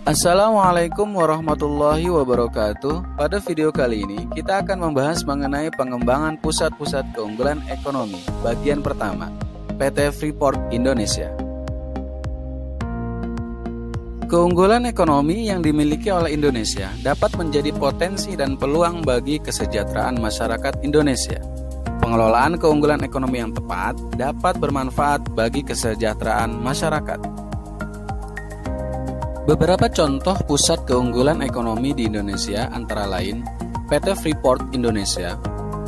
Assalamualaikum warahmatullahi wabarakatuh. Pada video kali ini kita akan membahas mengenai pengembangan pusat-pusat keunggulan ekonomi. Bagian pertama, PT Freeport Indonesia. Keunggulan ekonomi yang dimiliki oleh Indonesia dapat menjadi potensi dan peluang bagi kesejahteraan masyarakat Indonesia. Pengelolaan keunggulan ekonomi yang tepat dapat bermanfaat bagi kesejahteraan masyarakat. Beberapa contoh pusat keunggulan ekonomi di Indonesia antara lain PT Freeport Indonesia,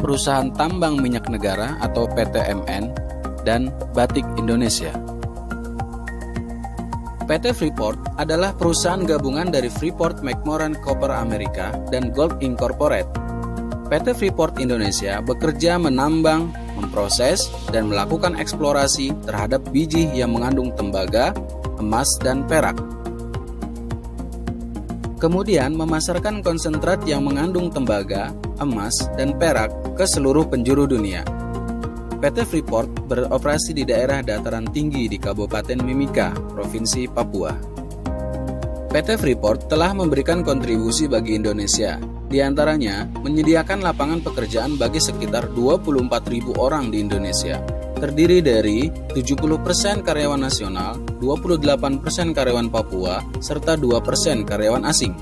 Perusahaan Tambang Minyak Negara atau PTMN, dan Batik Indonesia. PT Freeport adalah perusahaan gabungan dari Freeport-McMoRan Copper Amerika dan Gold Incorporated. PT Freeport Indonesia bekerja menambang, memproses, dan melakukan eksplorasi terhadap biji yang mengandung tembaga, emas, dan perak. Kemudian memasarkan konsentrat yang mengandung tembaga, emas, dan perak ke seluruh penjuru dunia. PT Freeport beroperasi di daerah dataran tinggi di Kabupaten Mimika, Provinsi Papua. PT Freeport telah memberikan kontribusi bagi Indonesia, di antaranya menyediakan lapangan pekerjaan bagi sekitar 24.000 orang di Indonesia, terdiri dari 70% karyawan nasional, 28% karyawan Papua, serta 2% karyawan asing.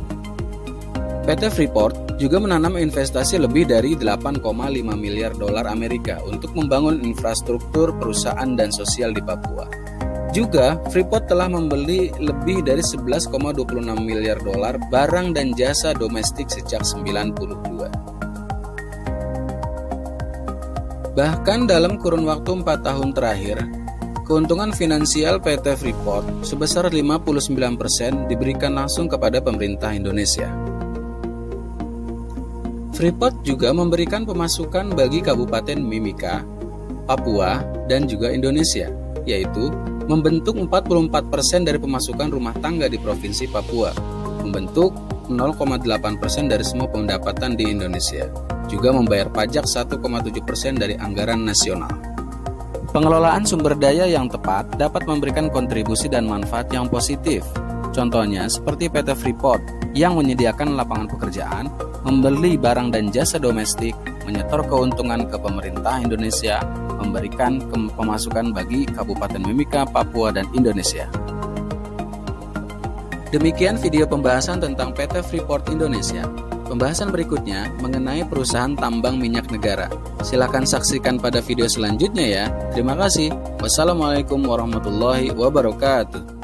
PT Freeport juga menanam investasi lebih dari 8,5 miliar dolar Amerika untuk membangun infrastruktur perusahaan dan sosial di Papua. Juga, Freeport telah membeli lebih dari 11,26 miliar dolar barang dan jasa domestik sejak 1992. Bahkan dalam kurun waktu 4 tahun terakhir, keuntungan finansial PT Freeport sebesar 59% diberikan langsung kepada pemerintah Indonesia. Freeport juga memberikan pemasukan bagi Kabupaten Mimika, Papua, dan juga Indonesia, yaitu membentuk 44% dari pemasukan rumah tangga di Provinsi Papua, membentuk 0,8% dari semua pendapatan di Indonesia, juga membayar pajak 1,7% dari anggaran nasional. Pengelolaan sumber daya yang tepat dapat memberikan kontribusi dan manfaat yang positif. Contohnya seperti PT Freeport yang menyediakan lapangan pekerjaan, membeli barang dan jasa domestik, menyetor keuntungan ke pemerintah Indonesia, memberikan pemasukan bagi Kabupaten Mimika, Papua, dan Indonesia. Demikian video pembahasan tentang PT Freeport Indonesia. Pembahasan berikutnya mengenai perusahaan tambang minyak negara. Silakan saksikan pada video selanjutnya ya. Terima kasih. Wassalamualaikum warahmatullahi wabarakatuh.